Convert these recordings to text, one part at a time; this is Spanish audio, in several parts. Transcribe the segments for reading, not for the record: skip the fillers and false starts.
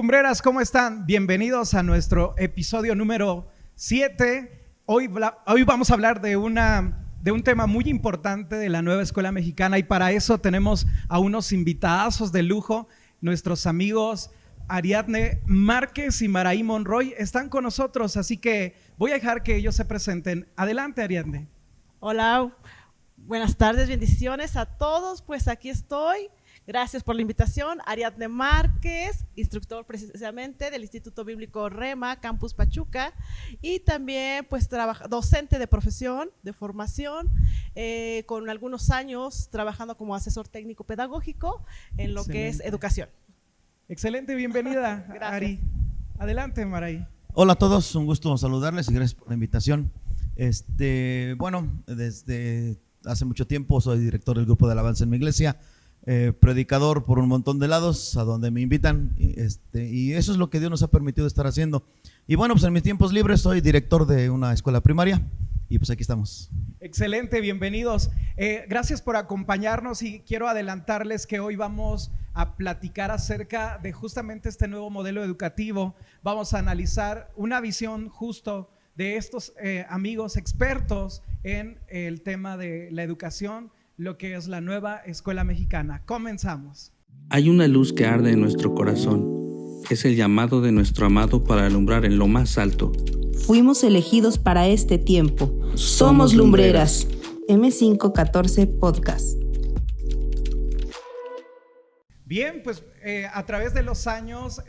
Lumbreras, ¿cómo están? Bienvenidos a nuestro episodio número 7. Hoy vamos a hablar de un tema muy importante de la nueva escuela mexicana, y para eso tenemos a unos invitadazos de lujo. Nuestros amigos Ariadne Márquez y Maraí Monroy están con nosotros, así que voy a dejar que ellos se presenten. Adelante, Ariadne. Hola, buenas tardes, bendiciones a todos. Pues aquí estoy. Gracias por la invitación. Ariadne Márquez, instructor precisamente del Instituto Bíblico Rema, Campus Pachuca, y también pues docente de profesión, de formación, con algunos años trabajando como asesor técnico pedagógico en lo que es educación. Excelente, bienvenida, Ari. Adelante, Maraí. Hola a todos, un gusto saludarles y gracias por la invitación. Bueno, desde hace mucho tiempo soy director del grupo de alabanza en mi iglesia. Predicador por un montón de lados a donde me invitan, y eso es lo que Dios nos ha permitido estar haciendo. Y bueno, pues en mis tiempos libres soy director de una escuela primaria y pues aquí estamos. Excelente, bienvenidos. Gracias por acompañarnos, y quiero adelantarles que hoy vamos a platicar acerca de justamente este nuevo modelo educativo. Vamos a analizar una visión justo de estos amigos expertos en el tema de la educación, lo que es la nueva escuela mexicana. Comenzamos. Hay una luz que arde en nuestro corazón. Es el llamado de nuestro amado para alumbrar en lo más alto. Fuimos elegidos para este tiempo. Somos Lumbreras. M514 Podcast. Bien, pues a través de los años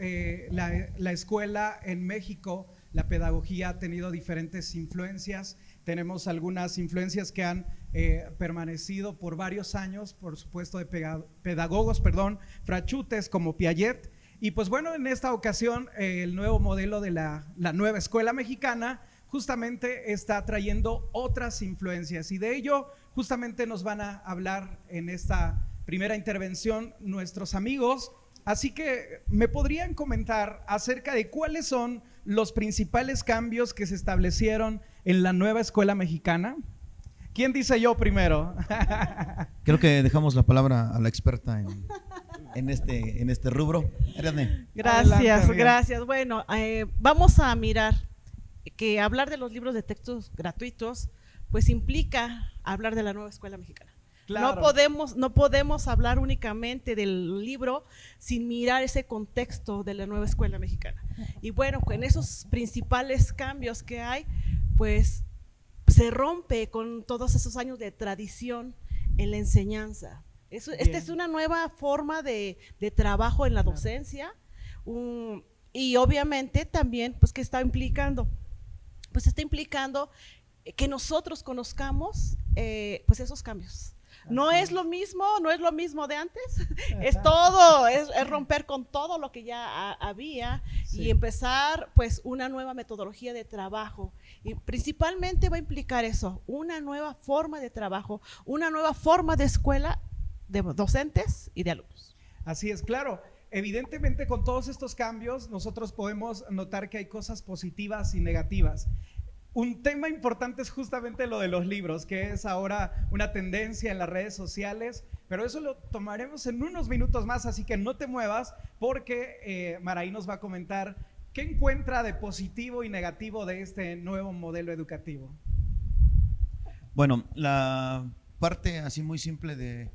la escuela en México, la pedagogía ha tenido diferentes influencias. Tenemos algunas influencias que han permanecido por varios años, por supuesto de pedagogos, frachutes como Piaget. Y pues bueno, en esta ocasión el nuevo modelo de la nueva escuela mexicana justamente está trayendo otras influencias, y de ello justamente nos van a hablar en esta primera intervención nuestros amigos. Así que me podrían comentar acerca de cuáles son los principales cambios que se establecieron en la nueva escuela mexicana. ¿Quién dice yo primero? Creo que dejamos la palabra a la experta en este rubro. Ariadne. Gracias. Bueno, vamos a mirar que hablar de los libros de textos gratuitos pues implica hablar de la nueva escuela mexicana. Claro. No podemos hablar únicamente del libro sin mirar ese contexto de la nueva escuela mexicana. Y bueno, con esos principales cambios que hay, pues se rompe con todos esos años de tradición en la enseñanza. Esta es una nueva forma de trabajo en la docencia, y obviamente también pues que está implicando que nosotros conozcamos pues esos cambios. No es lo mismo de antes, es romper con todo lo que ya había, sí, y empezar pues una nueva metodología de trabajo, y principalmente va a implicar eso, una nueva forma de trabajo, una nueva forma de escuela de docentes y de alumnos. Así es, claro. Evidentemente con todos estos cambios nosotros podemos notar que hay cosas positivas y negativas. Un tema importante es justamente lo de los libros, que es ahora una tendencia en las redes sociales, pero eso lo tomaremos en unos minutos más, así que no te muevas, porque Maraí nos va a comentar qué encuentra de positivo y negativo de este nuevo modelo educativo. Bueno, la parte así muy simple de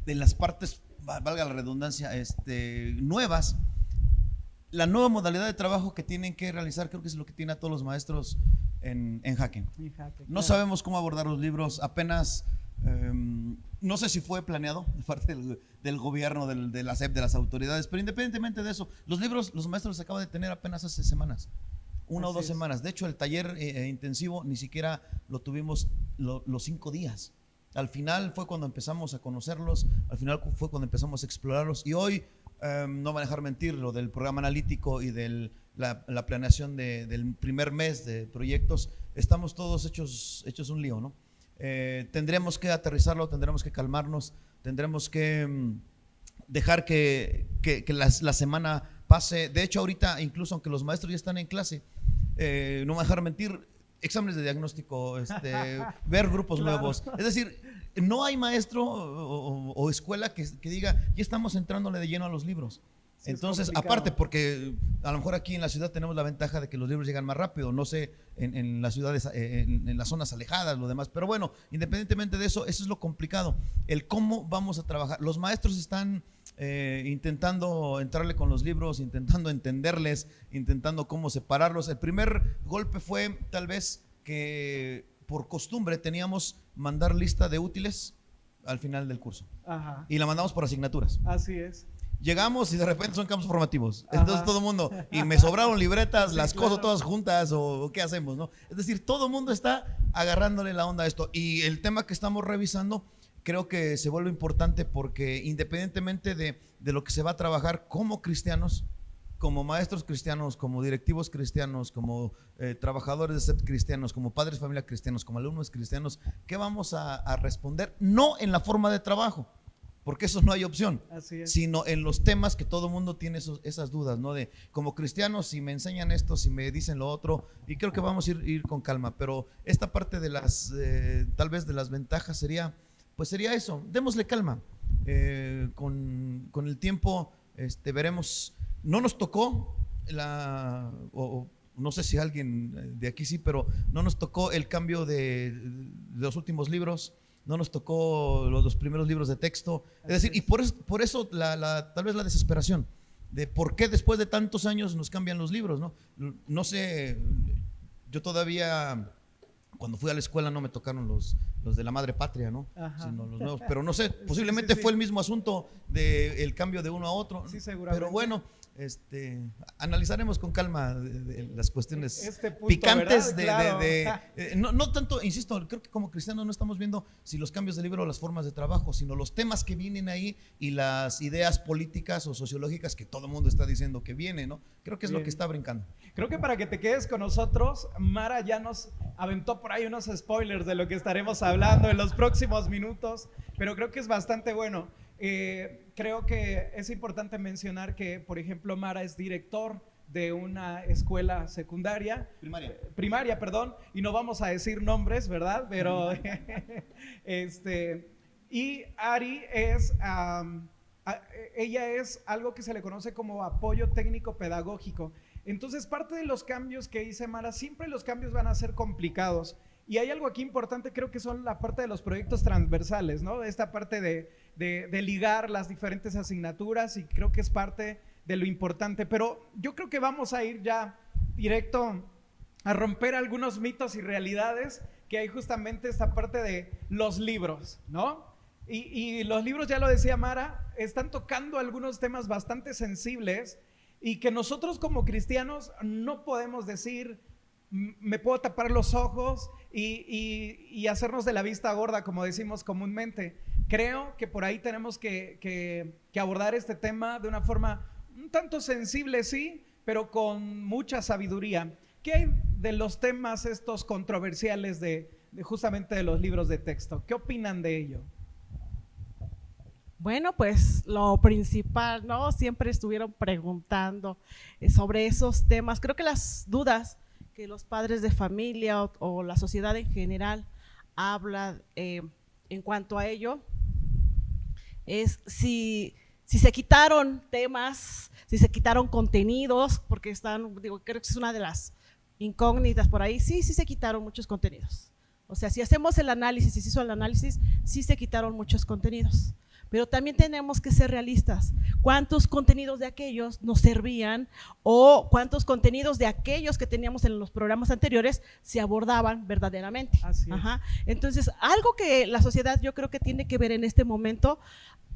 las partes, valga la redundancia, nuevas. La nueva modalidad de trabajo que tienen que realizar, creo que es lo que tiene a todos los maestros en jaque. No sabemos cómo abordar los libros, apenas, no sé si fue planeado de parte del gobierno, de la SEP, de las autoridades, pero independientemente de eso, los libros, los maestros se acaban de tener apenas hace semanas, una o dos semanas. De hecho, el taller intensivo ni siquiera lo tuvimos los 5 días. Al final fue cuando empezamos a conocerlos, al final fue cuando empezamos a explorarlos, y hoy, no van a dejar mentir, lo del programa analítico y de la planeación del primer mes de proyectos, estamos todos hechos un lío, ¿no? Tendremos que aterrizarlo, tendremos que calmarnos, tendremos que dejar que la semana pase. De hecho, ahorita, incluso aunque los maestros ya están en clase, no me van a dejar mentir, exámenes de diagnóstico, ver grupos nuevos. Es decir, no hay maestro o escuela que diga, ya estamos entrándole de lleno a los libros. Sí, entonces, aparte, porque a lo mejor aquí en la ciudad tenemos la ventaja de que los libros llegan más rápido, no sé, en las ciudades, en las zonas alejadas, lo demás, pero bueno, independientemente de eso, eso es lo complicado, el cómo vamos a trabajar. Los maestros están intentando entrarle con los libros, intentando entenderles, intentando cómo separarlos. El primer golpe fue tal vez que por costumbre teníamos mandar lista de útiles al final del curso. Ajá. Y la mandamos por asignaturas. Así es. Llegamos y de repente son campos formativos. Entonces Ajá. todo el mundo, y me sobraron libretas, sí, las coso todas juntas, o qué hacemos, ¿no? Es decir, todo el mundo está agarrándole la onda a esto. Y el tema que estamos revisando creo que se vuelve importante porque independientemente de lo que se va a trabajar como cristianos, como maestros cristianos, como directivos cristianos, como trabajadores de SEP cristianos, como padres de familia cristianos, como alumnos cristianos, ¿qué vamos a responder? No en la forma de trabajo, porque eso no hay opción, sino en los temas que todo el mundo tiene esas dudas, ¿no? De como cristianos, si me enseñan esto, si me dicen lo otro, y creo que vamos a ir con calma, pero esta parte de las, tal vez de las ventajas sería eso, démosle calma, con el tiempo veremos. No nos tocó o no sé si alguien de aquí sí, pero no nos tocó el cambio de los últimos libros, no nos tocó los primeros libros de texto, es decir, y por eso tal vez la desesperación de por qué después de tantos años nos cambian los libros, ¿no? No sé, yo todavía cuando fui a la escuela no me tocaron los de la madre patria, ¿no? Sino los nuevos, pero no sé, posiblemente fue el mismo asunto del cambio de uno a otro, sí, seguramente. Pero bueno, analizaremos con calma de las cuestiones punto, picantes no tanto, insisto, creo que como cristianos no estamos viendo si los cambios de libro o las formas de trabajo, sino los temas que vienen ahí y las ideas políticas o sociológicas que todo el mundo está diciendo que viene, ¿no? Creo que es lo que está brincando. Creo que para que te quedes con nosotros, Mara ya nos aventó por ahí unos spoilers de lo que estaremos hablando en los próximos minutos, pero creo que es bastante bueno. Creo que es importante mencionar que, por ejemplo, Mara es director de una escuela secundaria, primaria, perdón, y no vamos a decir nombres, ¿verdad? Pero y Ari es, ella es algo que se le conoce como apoyo técnico pedagógico. Entonces, parte de los cambios que dice Mara, siempre los cambios van a ser complicados. Y hay algo aquí importante, creo que son la parte de los proyectos transversales, ¿no? Esta parte de ligar las diferentes asignaturas, y creo que es parte de lo importante. Pero yo creo que vamos a ir ya directo a romper algunos mitos y realidades que hay justamente esta parte de los libros, ¿no? Y los libros, ya lo decía Mara, están tocando algunos temas bastante sensibles y que nosotros como cristianos no podemos decir, me puedo tapar los ojos y hacernos de la vista gorda, como decimos comúnmente. Creo que por ahí tenemos que abordar este tema de una forma un tanto sensible, sí, pero con mucha sabiduría. ¿Qué hay de los temas estos controversiales de justamente de los libros de texto? ¿Qué opinan de ello? Bueno, pues lo principal, ¿no? Siempre estuvieron preguntando sobre esos temas. Creo que las dudas que los padres de familia o la sociedad en general habla en cuanto a ello es si se quitaron temas, si se quitaron contenidos, porque están, creo que es una de las incógnitas por ahí. Sí se quitaron muchos contenidos. O sea, si hacemos el análisis, si se hizo el análisis, sí se quitaron muchos contenidos. Pero también tenemos que ser realistas. ¿Cuántos contenidos de aquellos nos servían o cuántos contenidos de aquellos que teníamos en los programas anteriores se abordaban verdaderamente? Así es. Entonces, algo que la sociedad yo creo que tiene que ver en este momento,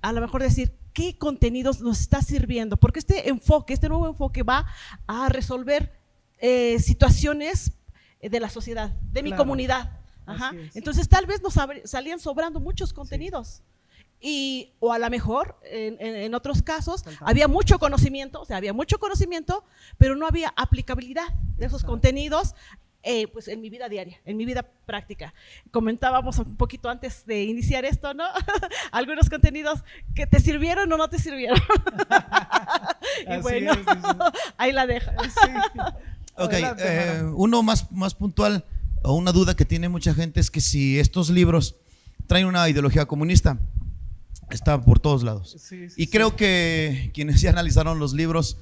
a lo mejor decir qué contenidos nos está sirviendo, porque este nuevo enfoque va a resolver situaciones de la sociedad, de mi comunidad. Entonces, tal vez nos salían sobrando muchos contenidos. Sí. O a lo mejor en otros casos había mucho conocimiento, pero no había aplicabilidad de esos contenidos pues en mi vida diaria, en mi vida práctica. Comentábamos un poquito antes de iniciar esto, ¿no? Algunos contenidos que te sirvieron o no te sirvieron. Y bueno, ahí la dejo. Sí. Ok, uno más puntual, o una duda que tiene mucha gente es que si estos libros traen una ideología comunista. Está por todos lados. Sí, Y creo que quienes ya analizaron los libros,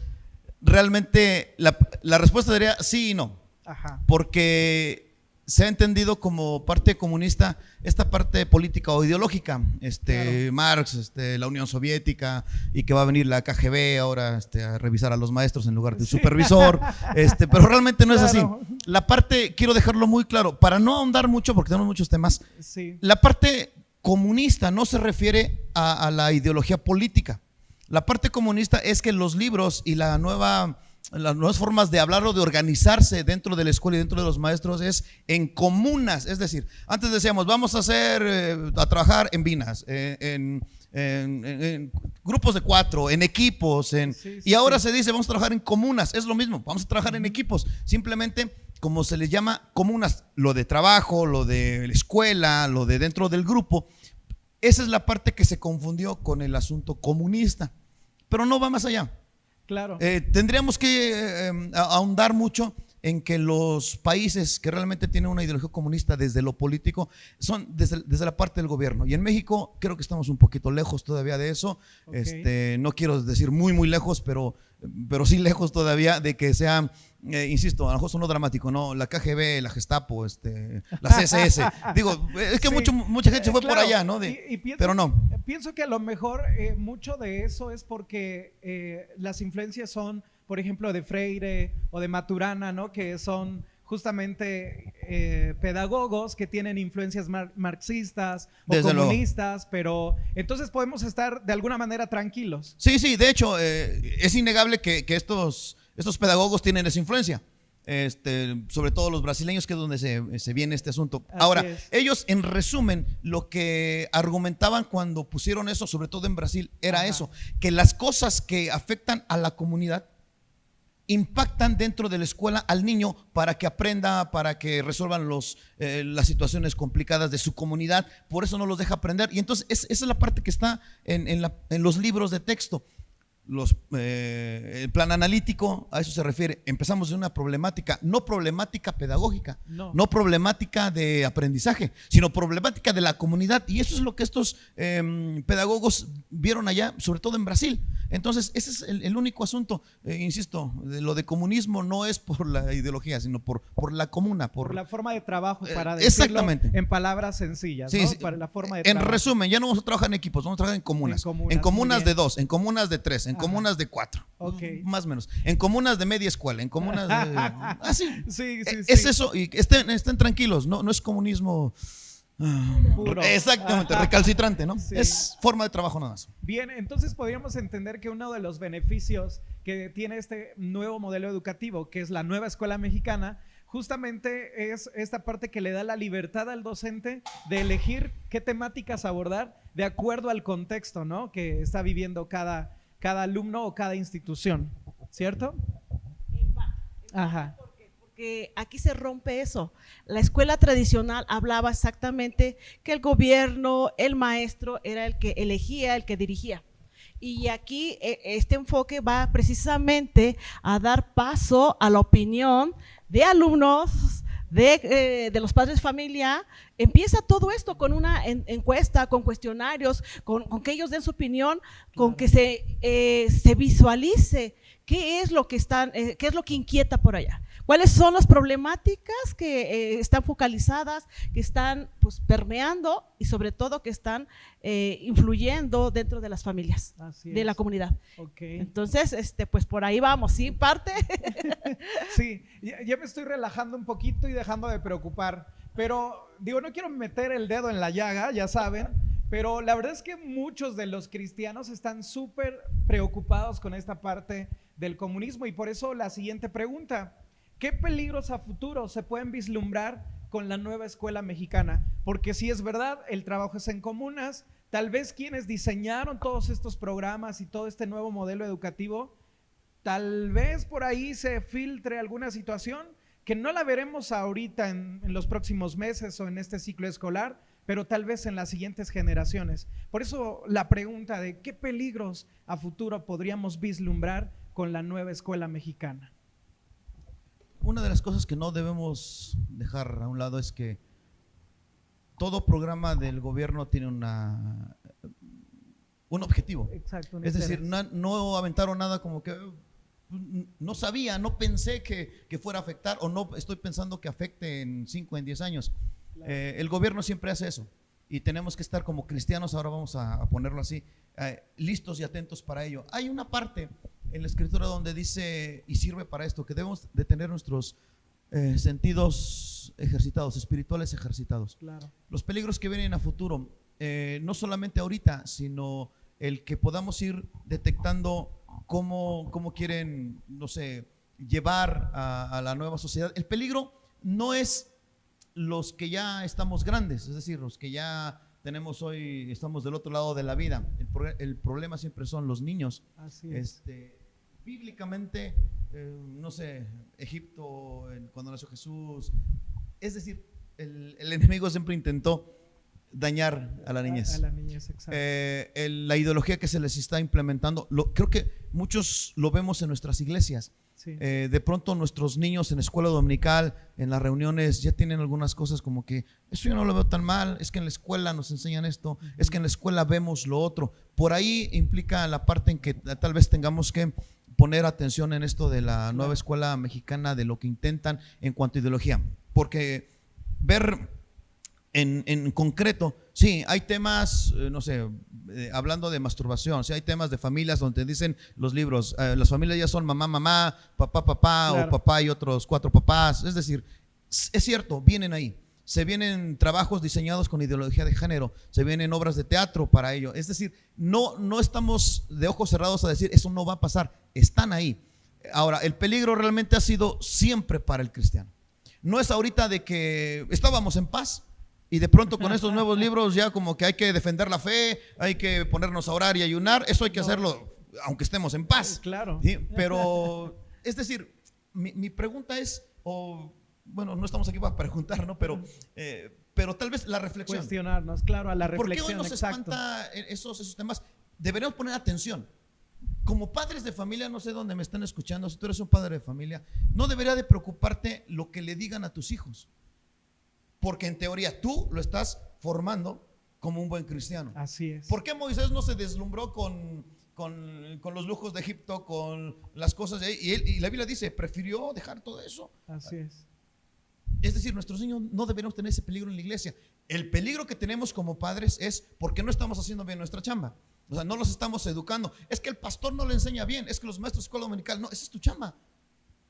realmente la respuesta sería sí y no. Ajá. Porque se ha entendido como parte comunista esta parte política o ideológica, Claro. Marx, la Unión Soviética, y que va a venir la KGB ahora a revisar a los maestros en lugar del supervisor, pero realmente no es así. Claro. La parte, quiero dejarlo muy claro, para no ahondar mucho porque tenemos muchos temas, Sí. la parte comunista no se refiere a la ideología política. La parte comunista es que los libros y las nuevas formas de hablar o de organizarse dentro de la escuela y dentro de los maestros es en comunas. Es decir, antes decíamos, vamos a trabajar en vinas, en grupos de 4, en equipos, y ahora se dice, vamos a trabajar en comunas. Es lo mismo, vamos a trabajar en equipos. Simplemente, como se les llama comunas, lo de trabajo, lo de la escuela, lo de dentro del grupo, esa es la parte que se confundió con el asunto comunista, pero no va más allá. Claro. Tendríamos que ahondar mucho en que los países que realmente tienen una ideología comunista desde lo político son desde la parte del gobierno, y en México creo que estamos un poquito lejos todavía de eso. Okay. No quiero decir muy lejos, pero sí lejos todavía de que sea, insisto, a lo mejor sonó dramático, ¿no? La KGB, la Gestapo, la CSS. Digo, es que Sí. mucha gente se fue Claro. por allá, ¿no? Pero no. Pienso que a lo mejor mucho de eso es porque las influencias son, por ejemplo, de Freire o de Maturana, ¿no? Que son justamente pedagogos que tienen influencias marxistas o Desde comunistas, pero entonces podemos estar de alguna manera tranquilos. Sí, de hecho, es innegable que estos pedagogos tienen esa influencia. Sobre todo los brasileños, que es donde se viene este asunto. Así Ahora, es. ellos en resumen lo que argumentaban cuando pusieron eso, sobre todo en Brasil, era Ajá. eso, que las cosas que afectan a la comunidad impactan dentro de la escuela al niño para que aprenda, para que resuelvan las situaciones complicadas de su comunidad. Por eso no los deja aprender. Y entonces esa es la parte que está en los libros de texto. El plan analítico a eso se refiere. Empezamos de una problemática, no problemática pedagógica, no problemática de aprendizaje, sino problemática de la comunidad, y eso es lo que estos pedagogos vieron allá, sobre todo en Brasil. Entonces ese es el único asunto. Insisto, lo de comunismo no es por la ideología, sino por la comuna, Por la forma de trabajo, para decirlo exactamente. en palabras sencillas, Sí, ¿no? sí. Para la forma de En trabajo. resumen, ya no vamos a trabajar en equipos, vamos a trabajar en comunas. En comunas, muy de bien. 2, en comunas de 3, en Ajá. comunas de 4. Ok. Más o menos. En comunas de media escuela, en comunas de. Así. Sí, Es sí. eso, y estén tranquilos, no es comunismo. Puro. Exactamente, recalcitrante, ¿no? Sí. Es forma de trabajo nada más. Bien, entonces podríamos entender que uno de los beneficios que tiene este nuevo modelo educativo, que es la nueva escuela mexicana, justamente es esta parte que le da la libertad al docente de elegir qué temáticas abordar de acuerdo al contexto, ¿no? Que está viviendo cada alumno o cada institución, ¿cierto? Ajá. Porque aquí se rompe eso. La escuela tradicional hablaba exactamente que el gobierno, el maestro era el que elegía, el que dirigía. Y aquí este enfoque va precisamente a dar paso a la opinión de alumnos, de los padres de familia. Empieza todo esto con una encuesta, con cuestionarios, con que ellos den su opinión, con que se visualice qué es lo que qué es lo que inquieta por allá. ¿Cuáles son las problemáticas que están focalizadas, que están pues permeando y sobre todo que están influyendo dentro de las familias, de la comunidad? Okay. Entonces, pues por ahí vamos, ¿sí? Parte. Sí, ya me estoy relajando un poquito y dejando de preocupar, pero digo, no quiero meter el dedo en la llaga, ya saben, pero la verdad es que muchos de los cristianos están súper preocupados con esta parte del comunismo, y por eso la siguiente pregunta: ¿qué peligros a futuro se pueden vislumbrar con la nueva escuela mexicana? Porque si es verdad, el trabajo es en comunas, tal vez quienes diseñaron todos estos programas y todo este nuevo modelo educativo, tal vez por ahí se filtre alguna situación que no la veremos ahorita en los próximos meses o en este ciclo escolar, pero tal vez en las siguientes generaciones. Por eso la pregunta de qué peligros a futuro podríamos vislumbrar con la nueva escuela mexicana. Una de las cosas que no debemos dejar a un lado es que todo programa del gobierno tiene un objetivo. Exacto. Es decir, no aventaron nada como que no sabía, no pensé que fuera a afectar, o no estoy pensando que afecte en 5, en 10 años. Claro. El gobierno siempre hace eso y tenemos que estar como cristianos, ahora vamos a ponerlo así, listos y atentos para ello. Hay una parte en la escritura donde dice, y sirve para esto, que debemos de tener nuestros sentidos ejercitados, espirituales ejercitados. Claro. Los peligros que vienen a futuro, no solamente ahorita, sino el que podamos ir detectando cómo quieren, no sé, llevar a la nueva sociedad. El peligro no es los que ya estamos grandes, es decir, los que ya tenemos hoy, estamos del otro lado de la vida. El problema siempre son los niños. Así es. Bíblicamente, no sé, Egipto, cuando nació Jesús, es decir, el enemigo siempre intentó dañar a la niñez. A la niñez, exacto. La ideología que se les está implementando, creo que muchos lo vemos en nuestras iglesias. Sí. De pronto nuestros niños en escuela dominical, en las reuniones, ya tienen algunas cosas como que eso yo no lo veo tan mal, es que en la escuela nos enseñan esto, es que en la escuela vemos lo otro. Por ahí implica la parte en que tal vez tengamos que poner atención en esto de la nueva escuela mexicana, de lo que intentan en cuanto a ideología, porque ver en concreto, sí, hay temas, no sé, hablando de masturbación, sí, hay temas de familias donde dicen los libros, las familias ya son mamá, mamá, papá, papá, claro, o papá y otros 4 papás. Es decir, es cierto, vienen ahí. Se vienen trabajos diseñados con ideología de género, se vienen obras de teatro para ello. Es decir, no estamos de ojos cerrados a decir eso no va a pasar, están ahí. Ahora, el peligro realmente ha sido siempre para el cristiano. No es ahorita de que estábamos en paz y de pronto con estos nuevos libros ya como que hay que defender la fe, hay que ponernos a orar y ayunar. Eso hay que hacerlo aunque estemos en paz. Claro. ¿Sí? Pero, es decir, mi pregunta es, bueno, no estamos aquí para preguntar, ¿no? Pero tal vez la reflexión. Cuestionarnos, claro, a la reflexión. ¿Por qué hoy nos espanta esos temas? Deberíamos poner atención. Como padres de familia, no sé dónde me están escuchando, si tú eres un padre de familia, no debería de preocuparte lo que le digan a tus hijos. Porque en teoría tú lo estás formando como un buen cristiano. Así es. ¿Por qué Moisés no se deslumbró con los lujos de Egipto, con las cosas de ahí? Y la Biblia dice, prefirió dejar todo eso. Así es. Es decir, nuestros niños no deberíamos tener ese peligro en la iglesia. El peligro que tenemos como padres es porque no estamos haciendo bien nuestra chamba. O sea, no los estamos educando. Es que el pastor no le enseña bien, es que los maestros de escuela dominical, no, esa es tu chamba.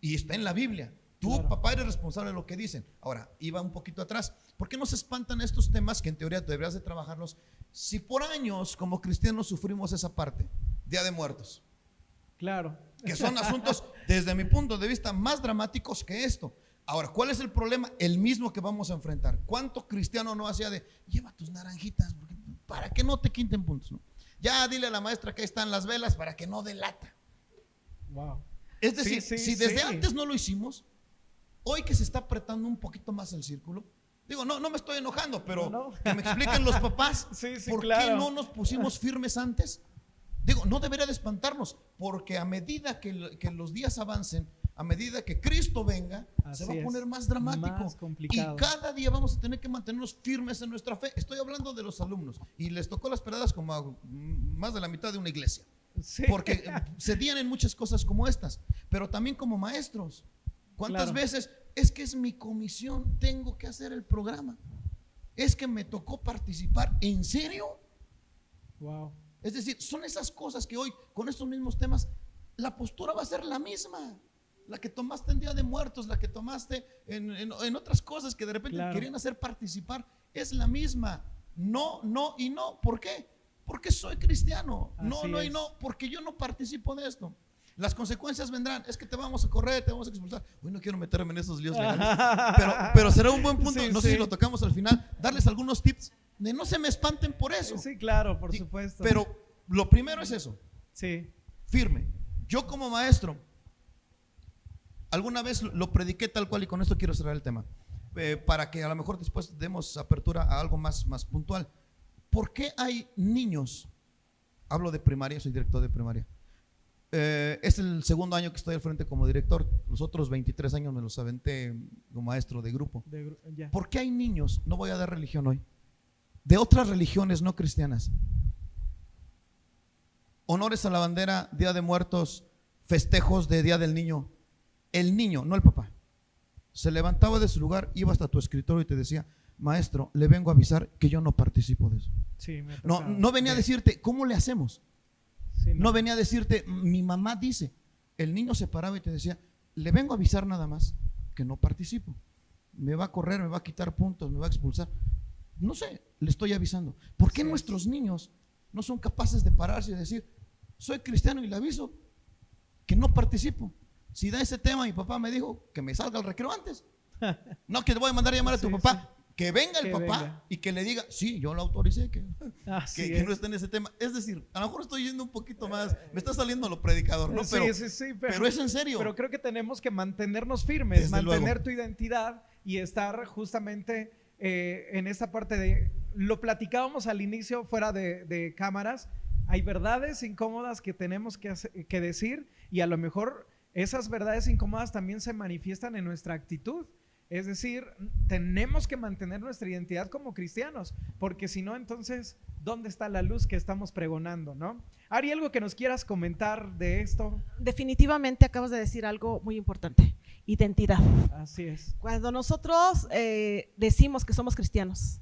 Y está en la Biblia. Tú, claro, papá, eres responsable de lo que dicen. Ahora, iba un poquito atrás. ¿Por qué nos espantan estos temas que en teoría deberías de trabajarlos? Si por años como cristianos sufrimos esa parte, Día de Muertos. Claro. Que son asuntos, desde mi punto de vista, más dramáticos que esto. Ahora, ¿cuál es el problema? El mismo que vamos a enfrentar. ¿Cuánto cristiano no hacía de, lleva tus naranjitas, para que no te quinten puntos, ¿no? Ya dile a la maestra que ahí están las velas para que no delata. Wow. Es decir, si desde antes no lo hicimos, hoy que se está apretando un poquito más el círculo, digo, no me estoy enojando, pero que me expliquen los papás, ¿por qué no nos pusimos firmes antes? Digo, no debería de espantarnos, porque a medida que los días avancen, a medida que Cristo venga, se va a poner más dramático, más complicado. Y cada día vamos a tener que mantenernos firmes en nuestra fe. Estoy hablando de los alumnos y les tocó las pedradas como a más de la mitad de una iglesia, porque se vienen muchas cosas como estas, pero también como maestros. ¿Cuántas veces es que es mi comisión, tengo que hacer el programa? Es que me tocó participar, ¿en serio? Wow. Es decir, son esas cosas que hoy con estos mismos temas la postura va a ser la misma. La que tomaste en Día de Muertos, la que tomaste en otras cosas que de repente querían hacer participar, es la misma. No y no. ¿Por qué? Porque soy cristiano. No, porque yo no participo de esto. Las consecuencias vendrán. Es que te vamos a correr, te vamos a expulsar. Hoy no quiero meterme en esos líos legales, pero será un buen punto. No sé si lo tocamos al final. Darles algunos tips de no se me espanten por eso. Sí, claro, por supuesto. Pero lo primero es eso. Sí. Firme. Yo como maestro, alguna vez lo prediqué tal cual, y con esto quiero cerrar el tema, para que a lo mejor después demos apertura a algo más puntual. ¿Por qué hay niños? Hablo de primaria, soy director de primaria. Es el segundo año que estoy al frente como director. Los otros 23 años me los aventé como maestro de grupo. ¿Por qué hay niños? No voy a dar religión hoy, de otras religiones no cristianas, honores a la bandera, Día de Muertos, festejos de Día del Niño. El niño, no el papá, se levantaba de su lugar, iba hasta tu escritorio y te decía: maestro, le vengo a avisar que yo no participo de eso. Sí, me ha No, tocado. no venía a decirte ¿cómo le hacemos? Sí, No venía a decirte mi mamá dice. El niño se paraba y te decía: le vengo a avisar nada más que no participo. Me va a correr, me va a quitar puntos, me va a expulsar. No sé, le estoy avisando. ¿Por qué nuestros niños no son capaces de pararse y decir: soy cristiano y le aviso que no participo? Si da ese tema, mi papá me dijo que me salga al recreo antes. No, que te voy a mandar a llamar a tu papá. Que venga el papá venga. y que le diga: sí, yo lo autoricé, que Así no esté en ese tema. Es decir, a lo mejor estoy yendo un poquito más, me está saliendo lo predicador, ¿no? Pero, pero es en serio. Pero creo que tenemos que mantenernos firmes, Desde mantener luego. tu identidad y estar justamente en esa parte de, lo platicábamos al inicio fuera de cámaras, hay verdades incómodas que tenemos que decir, y a lo mejor esas verdades incómodas también se manifiestan en nuestra actitud. Es decir, tenemos que mantener nuestra identidad como cristianos, porque si no, entonces, ¿dónde está la luz que estamos pregonando, no? Ari, ¿algo que nos quieras comentar de esto? Definitivamente acabas de decir algo muy importante: identidad. Así es. Cuando nosotros decimos que somos cristianos,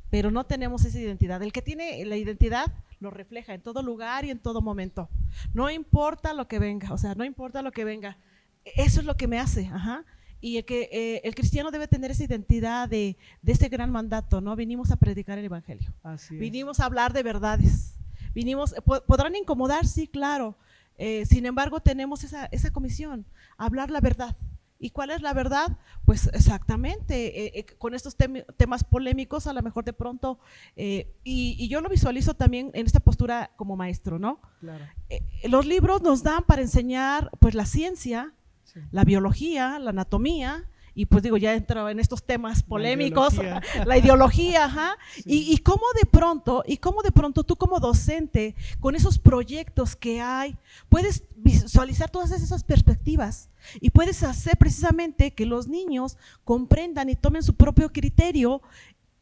pero no tenemos esa identidad, el que tiene la identidad lo refleja en todo lugar y en todo momento. No importa lo que venga, o sea, no importa lo que venga. Eso es lo que me hace, ajá. Y el cristiano debe tener esa identidad de ese gran mandato, ¿no? Vinimos a predicar el evangelio. Así es. Vinimos a hablar de verdades. Podrán incomodar, sí, claro. Sin embargo, tenemos esa comisión, hablar la verdad. ¿Y cuál es la verdad? Pues exactamente, con estos temas polémicos, a lo mejor de pronto, y yo lo visualizo también en esta postura como maestro, ¿no? Claro. Los libros nos dan para enseñar, pues, la ciencia, Sí. la biología, la anatomía, y pues digo, ya entro en estos temas polémicos, ideología. la ideología, ajá. Sí. Y cómo de pronto tú como docente, con esos proyectos que hay, puedes visualizar todas esas perspectivas y puedes hacer precisamente que los niños comprendan y tomen su propio criterio.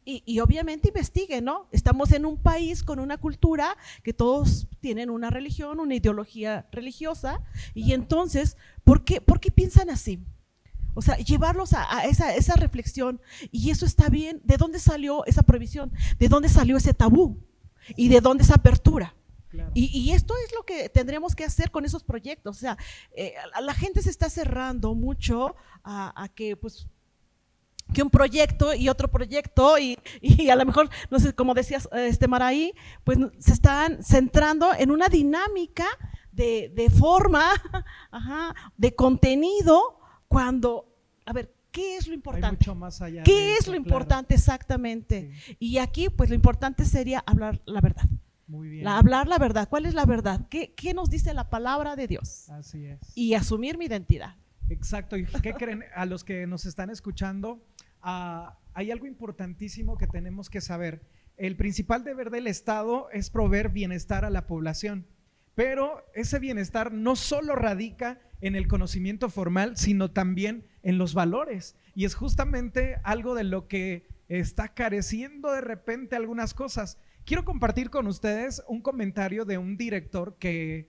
Y obviamente investiguen, ¿no? Estamos en un país con una cultura que todos tienen una religión, una ideología religiosa, y entonces, ¿por qué piensan así? O sea, llevarlos a esa reflexión, y eso está bien. ¿De dónde salió esa prohibición? ¿De dónde salió ese tabú? ¿Y de dónde esa apertura? Claro. Y esto es lo que tendremos que hacer con esos proyectos. O sea, la gente se está cerrando mucho a que, pues, que un proyecto y otro proyecto y a lo mejor, no sé, como decías, Maraí, pues se están centrando en una dinámica de forma, ajá, de contenido, cuando, a ver, ¿qué es lo Hay importante? mucho más allá. ¿Qué de es eso, lo claro. importante exactamente? Sí. Y aquí, pues lo importante sería hablar la verdad. Muy bien. Hablar la verdad. ¿Cuál es la verdad? ¿Qué nos dice la palabra de Dios? Así es. Y asumir mi identidad. Exacto. ¿Y qué creen? A los que nos están escuchando, hay algo importantísimo que tenemos que saber. El principal deber del Estado es proveer bienestar a la población, pero ese bienestar no solo radica en el conocimiento formal, sino también en los valores. Y es justamente algo de lo que está careciendo de repente algunas cosas. Quiero compartir con ustedes un comentario de un director que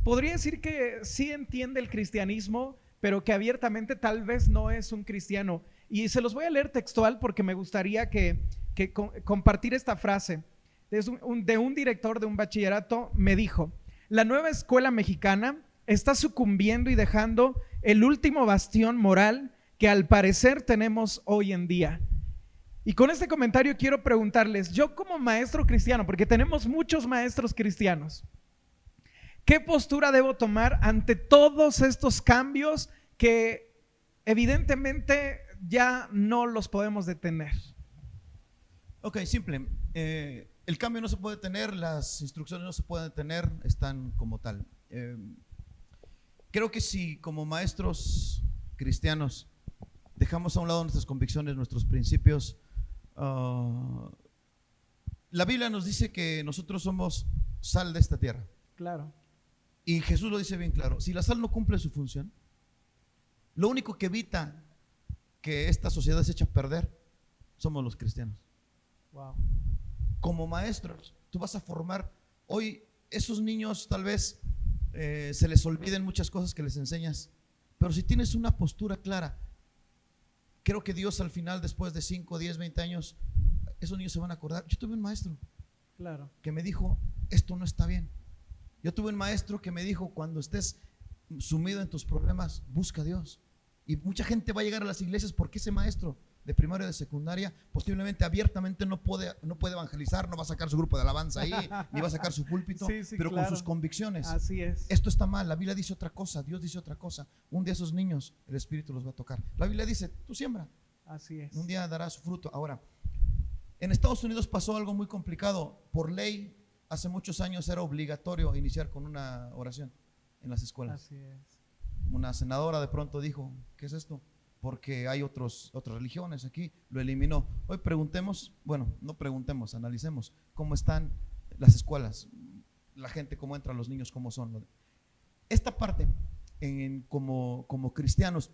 podría decir que sí entiende el cristianismo, pero que abiertamente tal vez no es un cristiano. Y se los voy a leer textual porque me gustaría que compartir esta frase. De un director de un bachillerato me dijo: la nueva escuela mexicana está sucumbiendo y dejando el último bastión moral que al parecer tenemos hoy en día. Y con este comentario quiero preguntarles, yo como maestro cristiano, porque tenemos muchos maestros cristianos, ¿qué postura debo tomar ante todos estos cambios que evidentemente ya no los podemos detener? Ok, simple. El cambio no se puede detener, las instrucciones no se pueden detener, están como tal. Creo que si como maestros cristianos dejamos a un lado nuestras convicciones, nuestros principios, la Biblia nos dice que nosotros somos sal de esta tierra. Claro. Y Jesús lo dice bien claro: si la sal no cumple su función, lo único que evita que esta sociedad se eche a perder somos los cristianos. Wow. Como maestros, tú vas a formar. Hoy esos niños tal vez se les olviden muchas cosas que les enseñas, pero si tienes una postura clara, creo que Dios al final, después de 5, 10, 20 años, esos niños se van a acordar. Yo tuve un maestro que me dijo, esto no está bien. Yo tuve un maestro que me dijo, cuando estés sumido en tus problemas, busca a Dios. Y mucha gente va a llegar a las iglesias porque ese maestro de primaria o de secundaria posiblemente abiertamente no puede evangelizar, no va a sacar su grupo de alabanza ahí, ni va a sacar su púlpito, pero claro, con sus convicciones. Así es. Esto está mal, la Biblia dice otra cosa, Dios dice otra cosa. Un día esos niños, el Espíritu los va a tocar. La Biblia dice, tú siembra. Así es. Un día dará su fruto. Ahora, en Estados Unidos pasó algo muy complicado. Por ley, hace muchos años era obligatorio iniciar con una oración en las escuelas. Así es. Una senadora de pronto dijo, ¿qué es esto? Porque hay otras religiones aquí, lo eliminó. Hoy analicemos cómo están las escuelas, la gente, cómo entra, los niños, cómo son. Esta parte, como cristianos,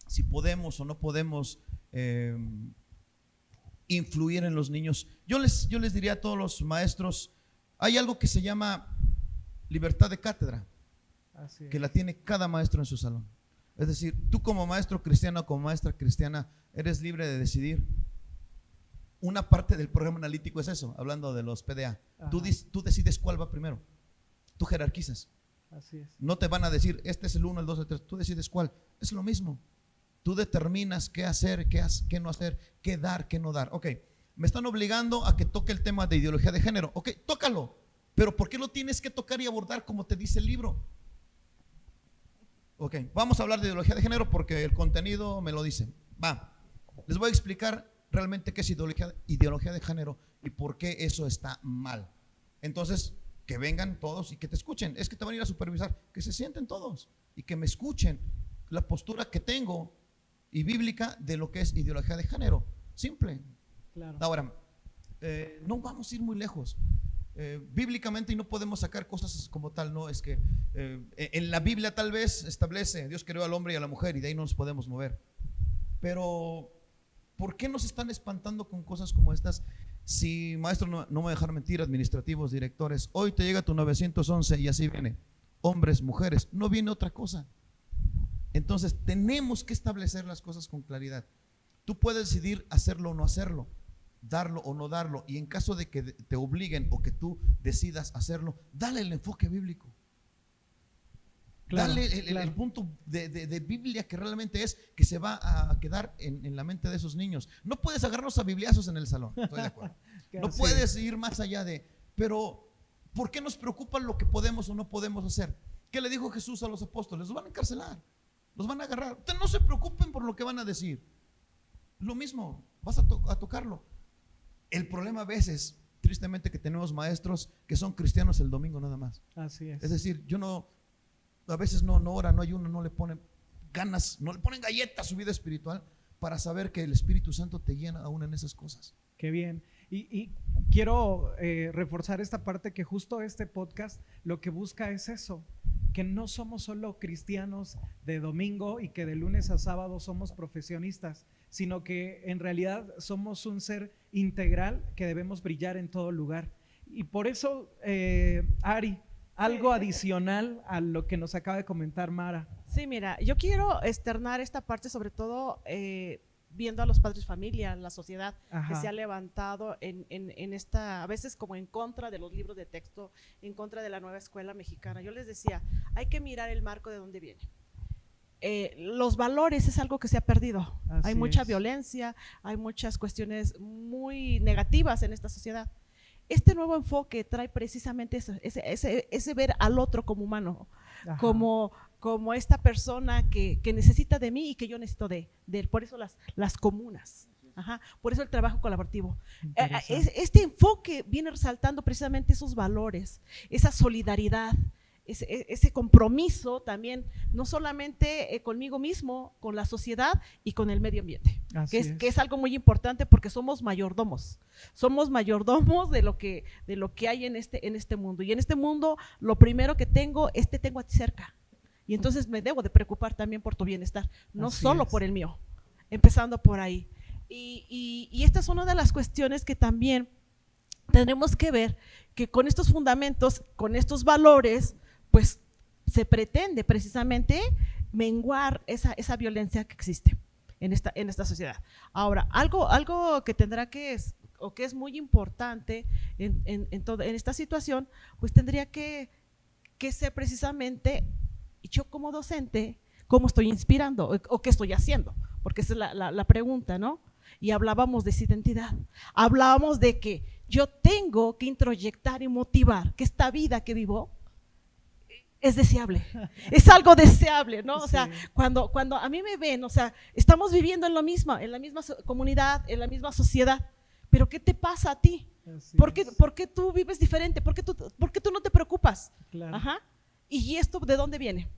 si podemos o no podemos influir en los niños, yo les diría a todos los maestros, hay algo que se llama libertad de cátedra, que la tiene cada maestro en su salón. Es decir, tú como maestro cristiano, como maestra cristiana, eres libre de decidir. Una parte del programa analítico es eso, hablando de los PDA. Tú decides cuál va primero. Tú jerarquizas. Así es. No te van a decir, este es el 1, el 2, el 3. Tú decides cuál. Es lo mismo. Tú determinas qué hacer, qué no hacer, qué dar, qué no dar. Ok, me están obligando a que toque el tema de ideología de género. Ok, tócalo. Pero ¿por qué lo tienes que tocar y abordar como te dice el libro? Ok, vamos a hablar de ideología de género porque el contenido me lo dice. Les voy a explicar realmente qué es ideología de género y por qué eso está mal. Entonces, que vengan todos y que te escuchen. Es que te van a ir a supervisar, que se sienten todos y que me escuchen la postura que tengo y bíblica de lo que es ideología de género. Simple. Claro. Ahora, no vamos a ir muy lejos. Bíblicamente, y no podemos sacar cosas como tal, no es que en la Biblia tal vez establece, Dios creó al hombre y a la mujer y de ahí no nos podemos mover, pero ¿por qué nos están espantando con cosas como estas? Si, maestro, no me voy a dejar mentir, administrativos, directores, hoy te llega tu 911 y así viene, hombres, mujeres, no viene otra cosa. Entonces tenemos que establecer las cosas con claridad. Tú puedes decidir hacerlo o no hacerlo, darlo o no darlo, y en caso de que te obliguen o que tú decidas hacerlo, dale el enfoque bíblico. Claro, dale el punto de Biblia que realmente es que se va a quedar en la mente de esos niños. No puedes agarrarlos a bibliazos en el salón, estoy de acuerdo. No puedes ir más allá pero ¿por qué nos preocupa lo que podemos o no podemos hacer? ¿Qué le dijo Jesús a los apóstoles? Los van a encarcelar, los van a agarrar. Ustedes no se preocupen por lo que van a decir. Lo mismo, vas a tocarlo. El problema a veces, tristemente, que tenemos maestros que son cristianos el domingo nada más. Así es. Es decir, a veces no ora, no ayuno, no le ponen ganas, no le ponen galletas a su vida espiritual para saber que el Espíritu Santo te guía aún en esas cosas. Qué bien. Y quiero reforzar esta parte, que justo este podcast lo que busca es eso, que no somos solo cristianos de domingo y que de lunes a sábado somos profesionistas, sino que en realidad somos un ser integral que debemos brillar en todo lugar. Y por eso, Ari, algo adicional a lo que nos acaba de comentar Mara. Sí, mira, yo quiero externar esta parte, sobre todo viendo a los padres de familia, la sociedad que se ha levantado en esta, a veces como en contra de los libros de texto, en contra de la nueva escuela mexicana. Yo les decía, hay que mirar el marco de dónde viene. Los valores es algo que se ha perdido. Hay mucha violencia, hay muchas cuestiones muy negativas en esta sociedad. Este nuevo enfoque trae precisamente eso, ese ver al otro como humano, como esta persona que necesita de mí y que yo necesito de él. Por eso las comunas, por eso el trabajo colaborativo. Este enfoque viene resaltando precisamente esos valores, esa solidaridad, ese compromiso también, no solamente conmigo mismo, con la sociedad y con el medio ambiente, que es algo muy importante, porque somos mayordomos de lo que hay en este mundo. Y en este mundo lo primero que tengo tengo a ti cerca, y entonces me debo de preocupar también por tu bienestar, no solo por el mío, empezando por ahí. Y esta es una de las cuestiones que también tenemos que ver que con estos fundamentos, con estos valores, pues se pretende precisamente menguar esa violencia que existe en esta sociedad. Ahora, algo que tendrá que es muy importante en esta situación, pues tendría que ser precisamente, yo como docente, cómo estoy inspirando o qué estoy haciendo, porque esa es la pregunta, ¿no? Y hablábamos de esa identidad, hablábamos de que yo tengo que introyectar y motivar que esta vida que vivo es deseable, es algo deseable, ¿no? O sea, cuando a mí me ven, o sea, estamos viviendo en la misma comunidad, en la misma sociedad, pero ¿qué te pasa a ti? ¿Por qué tú vives diferente? ¿Por qué tú no te preocupas? Claro. Ajá. ¿Y esto de dónde viene?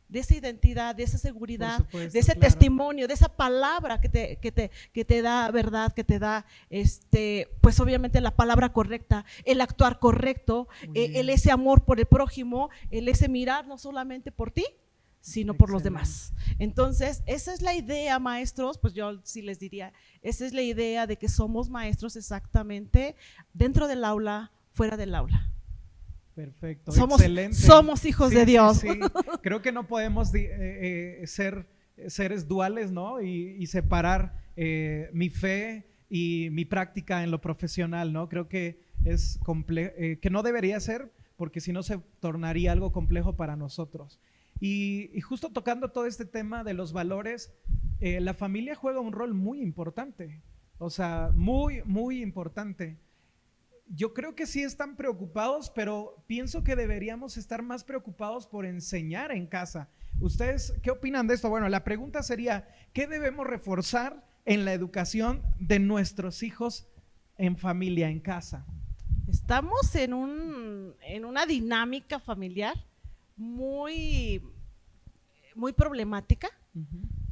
De esa identidad, de esa seguridad, supuesto, de ese testimonio, de esa palabra que te da verdad, que te da, pues obviamente la palabra correcta, el actuar correcto, ese amor por el prójimo, ese mirar no solamente por ti, sino por los demás. Entonces, esa es la idea, maestros, pues yo sí les diría, esa es la idea de que somos maestros exactamente dentro del aula, fuera del aula. Perfecto, excelente. Somos hijos de Dios. Sí. Creo que no podemos ser seres duales, ¿no? Y separar mi fe y mi práctica en lo profesional, ¿no? Creo que es que no debería ser, porque si no se tornaría algo complejo para nosotros. Y justo tocando todo este tema de los valores, la familia juega un rol muy importante, o sea, muy, muy importante. Yo creo que sí están preocupados, pero pienso que deberíamos estar más preocupados por enseñar en casa. ¿Ustedes qué opinan de esto? Bueno, la pregunta sería, ¿qué debemos reforzar en la educación de nuestros hijos en familia, en casa? Estamos en una dinámica familiar muy, muy problemática,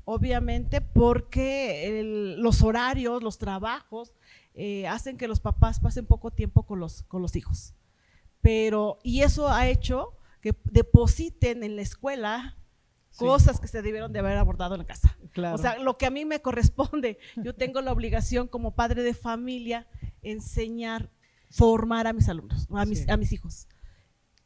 obviamente porque los horarios, los trabajos, hacen que los papás pasen poco tiempo con los hijos. Y eso ha hecho que depositen en la escuela cosas que se debieron de haber abordado en la casa. Claro. O sea, lo que a mí me corresponde, yo tengo la obligación como padre de familia enseñar, formar a mis alumnos, a mis hijos.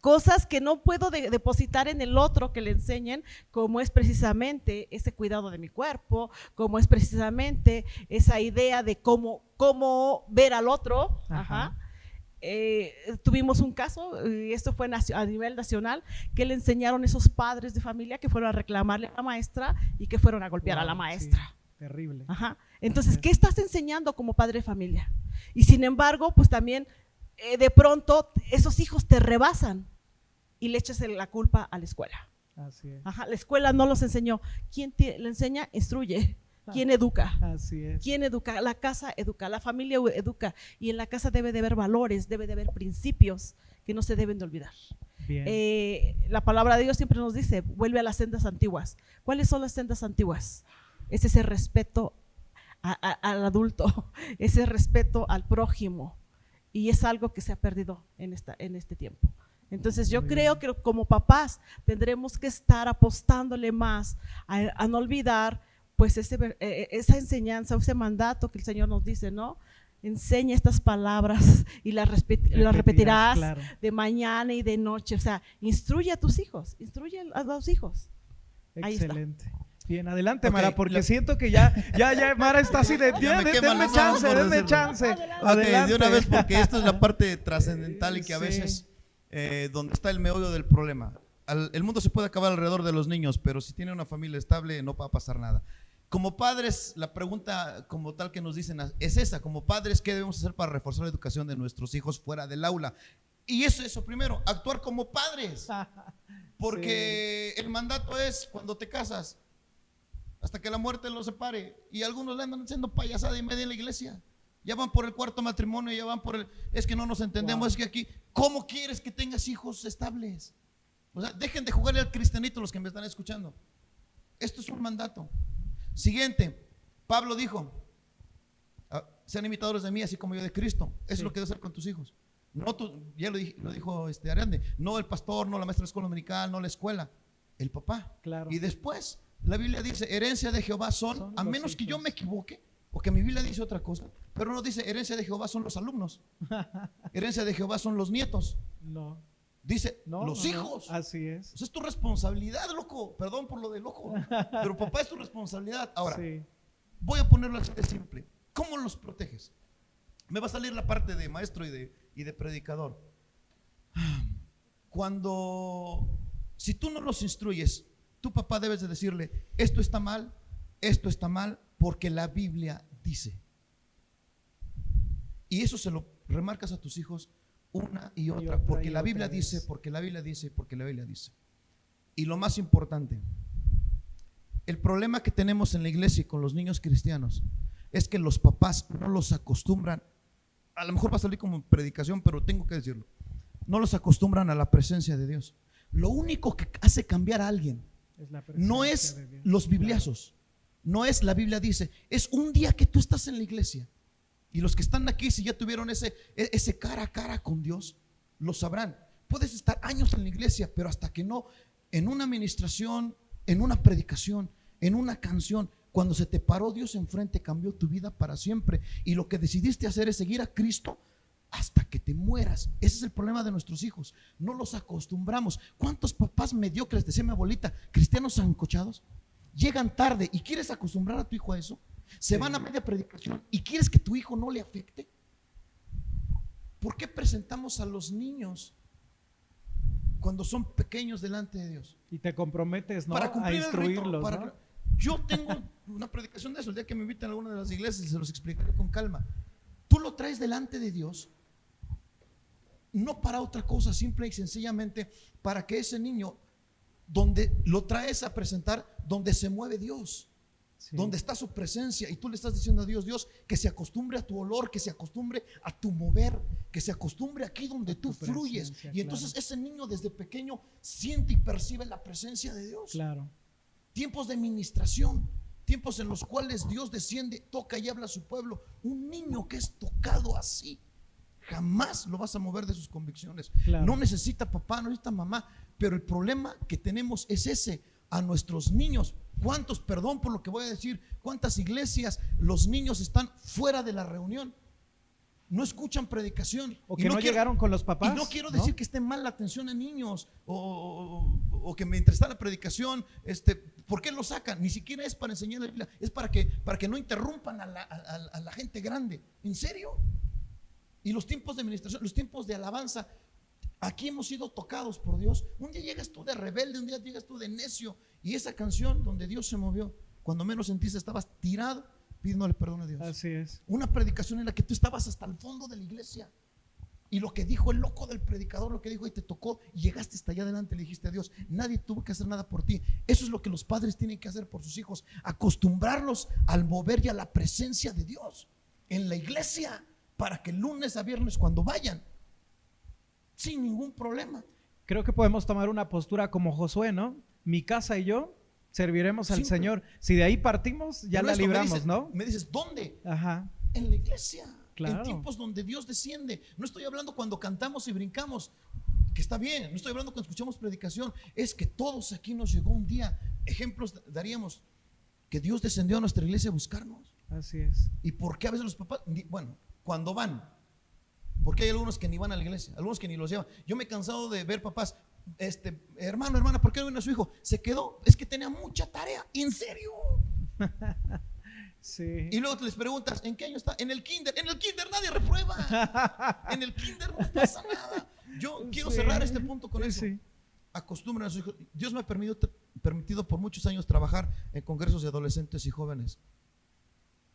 Cosas que no puedo depositar en el otro que le enseñen, como es precisamente ese cuidado de mi cuerpo, como es precisamente esa idea de cómo ver al otro. Ajá. Tuvimos un caso, y esto fue a nivel nacional, que le enseñaron esos padres de familia que fueron a reclamarle a la maestra y que fueron a golpear a la maestra. Sí, terrible. Ajá. Entonces, ¿qué estás enseñando como padre de familia? Y sin embargo, pues también de pronto esos hijos te rebasan y le echas la culpa a la escuela. Así es. Ajá, la escuela no los enseñó. ¿Quién le enseña? Instruye. ¿Quién educa? Así es. ¿Quién educa? La casa educa, la familia educa. Y en la casa debe de haber valores, debe de haber principios que no se deben de olvidar. Bien. La palabra de Dios siempre nos dice, vuelve a las sendas antiguas. ¿Cuáles son las sendas antiguas? Es ese respeto al adulto, ese respeto al prójimo. Y es algo que se ha perdido en este tiempo. Entonces yo creo que como papás tendremos que estar apostándole más a no olvidar pues esa enseñanza, ese mandato que el Señor nos dice, ¿no? Enseña estas palabras y las repetirás claro, de mañana y de noche. O sea, instruye a tus hijos, instruye a los hijos. Excelente. Bien, adelante, okay, Mara, porque siento que ya Mara está así de denme chance. Adelante. De una vez, porque esto es la parte trascendental y que a veces donde está el meollo del problema. El mundo se puede acabar alrededor de los niños, pero si tiene una familia estable no va a pasar nada. Como padres, la pregunta como tal que nos dicen es esa, como padres, ¿qué debemos hacer para reforzar la educación de nuestros hijos fuera del aula? Y eso primero, actuar como padres, porque el mandato es cuando te casas, hasta que la muerte los separe, y algunos le andan haciendo payasada y media en la iglesia. Ya van por el cuarto matrimonio, ya van por es que no nos entendemos, es que aquí, ¿cómo quieres que tengas hijos estables? O sea, dejen de jugarle al cristianito los que me están escuchando. Esto es un mandato. Siguiente, Pablo dijo, sean imitadores de mí, así como yo de Cristo. Eso es lo que debes hacer con tus hijos. No ya lo dijo Ariadne, no el pastor, no la maestra de escuela dominical, no la escuela, el papá. Claro. Y después, la Biblia dice, herencia de Jehová son, a menos que yo me equivoque, o que mi Biblia dice otra cosa, Pero no dice herencia de Jehová son los alumnos, herencia de Jehová son los nietos. No. Dice No, los hijos. No. Así es. O sea, es tu responsabilidad, loco. Perdón por lo de loco, pero papá, es tu responsabilidad. Ahora, sí. Voy a ponerlo así de simple. ¿Cómo los proteges? Me va a salir la parte de maestro y de predicador. Si tú no los instruyes, tu papá debes de decirle, esto está mal, porque la Biblia dice. Y eso se lo remarcas a tus hijos una y otra, porque la Biblia dice, porque la Biblia dice, porque la Biblia dice. Y lo más importante, el problema que tenemos en la iglesia y con los niños cristianos es que los papás no los acostumbran, a lo mejor va a salir como predicación, pero tengo que decirlo, no los acostumbran a la presencia de Dios. Lo único que hace cambiar a alguien no es los bibliazos, no es la Biblia dice, es un día que tú estás en la iglesia. Y los que están aquí, si ya tuvieron ese cara a cara con Dios, lo sabrán. Puedes estar años en la iglesia, pero hasta que no, en una administración, en una predicación, en una canción, cuando se te paró Dios enfrente, cambió tu vida para siempre. Y lo que decidiste hacer es seguir a Cristo hasta que te mueras. Ese es el problema de nuestros hijos. No los acostumbramos. ¿Cuántos papás mediocres, decía mi abuelita, cristianos sancochados, llegan tarde y quieres acostumbrar a tu hijo a eso? Se van a media predicación y quieres que tu hijo no le afecte. ¿Por qué presentamos a los niños cuando son pequeños delante de Dios? Y te comprometes, ¿no? Para cumplir a instruirlos, el rito, ¿no? Yo tengo una predicación de eso. El día que me inviten a alguna de las iglesias se los explicaré con calma. Tú lo traes delante de Dios, no para otra cosa, simple y sencillamente para que ese niño, donde lo traes a presentar, donde se mueve Dios, sí, donde está su presencia, y tú le estás diciendo a Dios, Dios, que se acostumbre a tu olor, que se acostumbre a tu mover, que se acostumbre aquí donde tú fluyes. Y entonces ese niño desde pequeño siente y percibe la presencia de Dios. Claro. Tiempos de ministración, tiempos en los cuales Dios desciende, toca y habla a su pueblo. Un niño que es tocado así, jamás lo vas a mover de sus convicciones. Claro. No necesita papá, no necesita mamá, pero el problema que tenemos es ese. A nuestros niños, ¿cuántos, perdón por lo que voy a decir, cuántas iglesias los niños están fuera de la reunión? No escuchan predicación. O que no llegaron con los papás. Y no quiero decir que esté mal la atención a niños o que mientras está la predicación, ¿por qué lo sacan? Ni siquiera es para enseñar la Biblia, es para que no interrumpan a la gente grande. ¿En serio? Y los tiempos de administración, los tiempos de alabanza, aquí hemos sido tocados por Dios. Un día llegas tú de rebelde, un día llegas tú de necio. Y esa canción donde Dios se movió, cuando menos sentiste, estabas tirado pidiéndole perdón a Dios. Así es. Una predicación en la que tú estabas hasta el fondo de la iglesia. Y lo que dijo el loco del predicador, lo que dijo y te tocó, y llegaste hasta allá adelante y le dijiste a Dios, nadie tuvo que hacer nada por ti. Eso es lo que los padres tienen que hacer por sus hijos, acostumbrarlos al mover y a la presencia de Dios en la iglesia, para que lunes a viernes cuando vayan, sin ningún problema. Creo que podemos tomar una postura como Josué, ¿no? Mi casa y yo serviremos al Señor. Si de ahí partimos, ya la libramos, ¿no? Me dices, ¿dónde? Ajá. En la iglesia. Claro. En tiempos donde Dios desciende. No estoy hablando cuando cantamos y brincamos, que está bien. No estoy hablando cuando escuchamos predicación. Es que todos aquí nos llegó un día. Ejemplos daríamos que Dios descendió a nuestra iglesia a buscarnos. Así es. ¿Y por qué a veces los papás? Bueno, cuando van, porque hay algunos que ni van a la iglesia, algunos que ni los llevan. Yo me he cansado de ver papás, hermano, hermana, ¿por qué no vino a su hijo? Se quedó, es que tenía mucha tarea. ¿En serio? Sí. Y luego les preguntas, ¿en qué año está? En el kinder. En el kinder nadie reprueba. En el kinder no pasa nada. Yo quiero cerrar este punto con eso. Sí. Acostumbren a sus hijos. Dios me ha permitido por muchos años trabajar en congresos de adolescentes y jóvenes.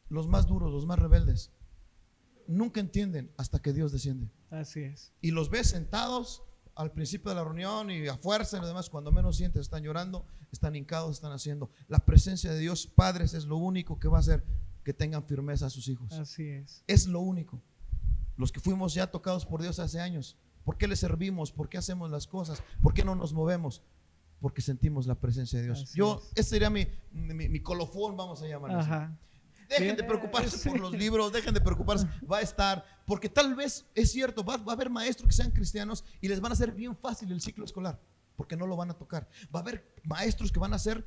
Los más duros, los más rebeldes, nunca entienden hasta que Dios desciende. Así es. Y los ves sentados al principio de la reunión y a fuerza y lo demás, cuando menos sientes, están llorando, están hincados, están haciendo. La presencia de Dios, padres, es lo único que va a hacer que tengan firmeza a sus hijos. Así es. Es lo único. Los que fuimos ya tocados por Dios hace años, ¿por qué le servimos? ¿Por qué hacemos las cosas? ¿Por qué no nos movemos? Porque sentimos la presencia de Dios. Ese sería mi colofón, vamos a llamarlo así. Ajá. Dejen de preocuparse por los libros, dejen de preocuparse, va a estar, porque tal vez es cierto, va a haber maestros que sean cristianos y les van a hacer bien fácil el ciclo escolar, porque no lo van a tocar. Va a haber maestros que van a ser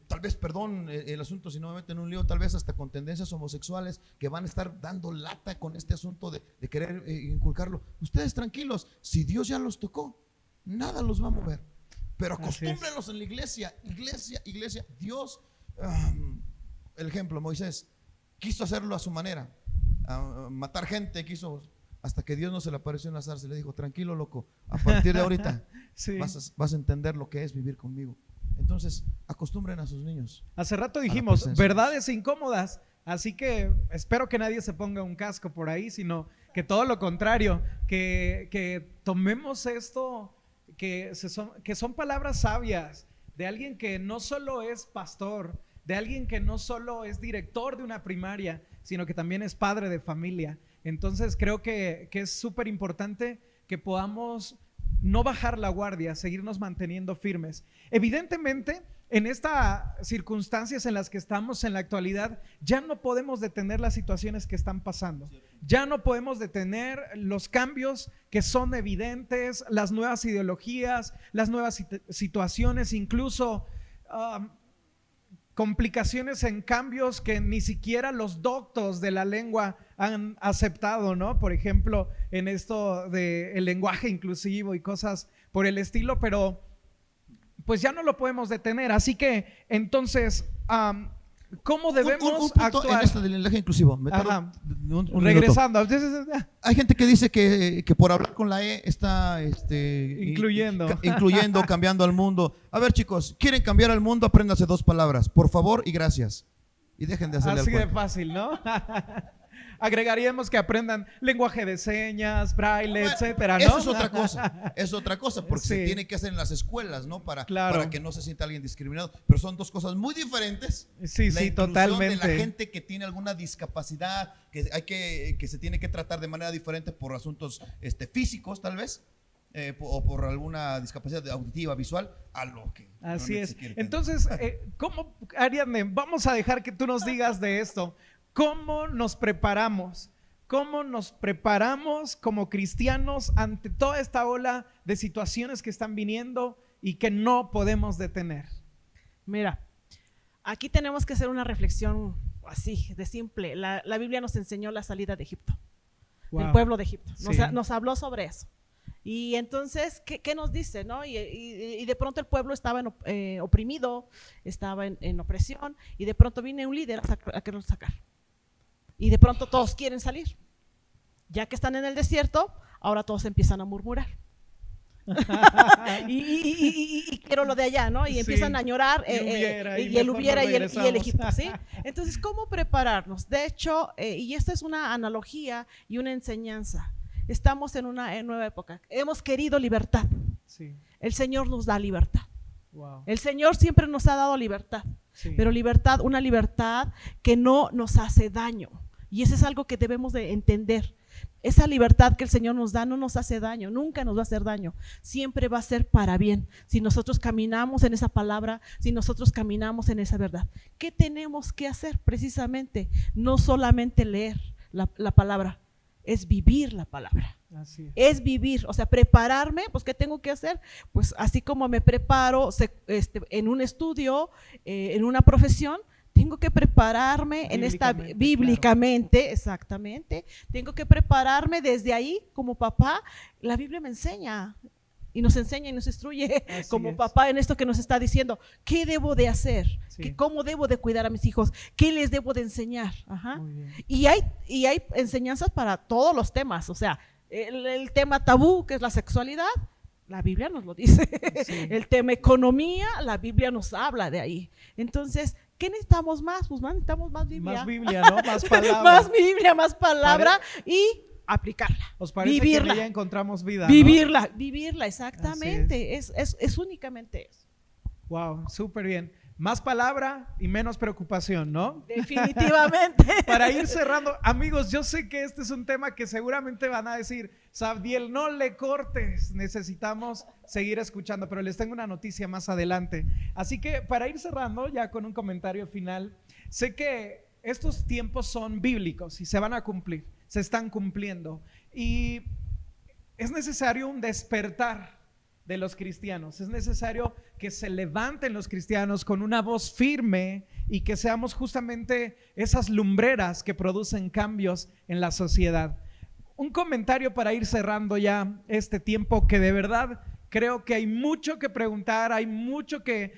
tal vez, perdón, el asunto, si no me meten en un lío, tal vez hasta con tendencias homosexuales que van a estar dando lata con este asunto de querer inculcarlo. Ustedes tranquilos, si Dios ya los tocó, nada los va a mover. Pero acostúmbrenlos en la iglesia. Dios, el ejemplo, Moisés quiso hacerlo a su manera, a matar gente, quiso, hasta que Dios no se le apareció en la zarza y le dijo: tranquilo, loco, a partir de ahorita sí, vas a entender lo que es vivir conmigo. Entonces, acostumbren a sus niños. Hace rato dijimos verdades incómodas, así que espero que nadie se ponga un casco por ahí, sino que todo lo contrario, que tomemos esto, que son palabras sabias de alguien que no solo es pastor, de alguien que no solo es director de una primaria, sino que también es padre de familia. Entonces creo que es súper importante que podamos no bajar la guardia, seguirnos manteniendo firmes. Evidentemente, en estas circunstancias en las que estamos en la actualidad, ya no podemos detener las situaciones que están pasando. Ya no podemos detener los cambios que son evidentes, las nuevas ideologías, las nuevas situaciones, incluso complicaciones en cambios que ni siquiera los doctos de la lengua han aceptado, ¿no? Por ejemplo, en esto del lenguaje inclusivo y cosas por el estilo, pero pues ya no lo podemos detener. Así que entonces, ¿cómo debemos un punto actuar? en esto del lenguaje inclusivo? Regresando. Hay gente que dice que por hablar con la E está incluyendo, cambiando al mundo. A ver, chicos, ¿quieren cambiar al mundo? Apréndanse 2 palabras: por favor y gracias. Y dejen de hacerle así al de fácil, ¿no? Agregaríamos que aprendan lenguaje de señas, braille, etcétera, ¿no? Eso es otra cosa, porque se tiene que hacer en las escuelas, ¿no? Para que no se sienta alguien discriminado. Pero son 2 cosas muy diferentes. Sí, totalmente. De la gente que tiene alguna discapacidad, que se tiene que tratar de manera diferente por asuntos físicos, tal vez. O por alguna discapacidad auditiva, visual, a lo que así es. Entonces, ¿cómo, Ariadne? Vamos a dejar que tú nos digas de esto. ¿Cómo nos preparamos? ¿Cómo nos preparamos como cristianos ante toda esta ola de situaciones que están viniendo y que no podemos detener? Mira, aquí tenemos que hacer una reflexión así, de simple. La Biblia nos enseñó la salida de Egipto, del pueblo de Egipto. Nos habló sobre eso. Y entonces, ¿qué nos dice? ¿No? Y de pronto el pueblo estaba oprimido, estaba en opresión, y de pronto viene un líder a quererlos sacar. Y de pronto todos quieren salir. Ya que están en el desierto, ahora todos empiezan a murmurar. y quiero lo de allá, ¿no? Y empiezan a llorar y el Egipto, ¿sí? Entonces, ¿cómo prepararnos? De hecho, y esta es una analogía y una enseñanza. Estamos en una nueva época. Hemos querido libertad. Sí. El Señor nos da libertad. Wow. El Señor siempre nos ha dado libertad, pero libertad, una libertad que no nos hace daño. Y eso es algo que debemos de entender. Esa libertad que el Señor nos da no nos hace daño, nunca nos va a hacer daño, siempre va a ser para bien. Si nosotros caminamos en esa palabra, si nosotros caminamos en esa verdad. ¿Qué tenemos que hacer? Precisamente, no solamente leer la palabra, es vivir la palabra. Así es vivir, o sea, prepararme. Pues ¿qué tengo que hacer? Pues así como me preparo en un estudio, en una profesión, tengo que prepararme bíblicamente, claro. Exactamente, tengo que prepararme desde ahí. Como papá, la Biblia me enseña y nos instruye así como es. Papá en esto que nos está diciendo, ¿qué debo de hacer? ¿Cómo debo de cuidar a mis hijos? ¿Qué les debo de enseñar? Ajá. Y hay enseñanzas para todos los temas, o sea, el tema tabú, que es la sexualidad, la Biblia nos lo dice. El tema economía, la Biblia nos habla de ahí. Entonces, ¿qué necesitamos más? Pues necesitamos más Biblia. Más Biblia, ¿no? Más palabra. Más Biblia, más palabra y aplicarla. ¿Os parece vivirla? Que en ella encontramos vida, vivirla, ¿no? Vivirla, exactamente. Es únicamente eso. Wow, súper bien. Más palabra y menos preocupación, ¿no? Definitivamente. Para ir cerrando, amigos, yo sé que este es un tema que seguramente van a decir, Sabdiel, no le cortes, necesitamos seguir escuchando, pero les tengo una noticia más adelante. Así que para ir cerrando ya con un comentario final, sé que estos tiempos son bíblicos y se van a cumplir, se están cumpliendo, y es necesario un despertar de los cristianos. Es necesario que se levanten los cristianos con una voz firme y que seamos justamente esas lumbreras que producen cambios en la sociedad. Un comentario para ir cerrando ya este tiempo, que de verdad creo que hay mucho que preguntar, hay mucho que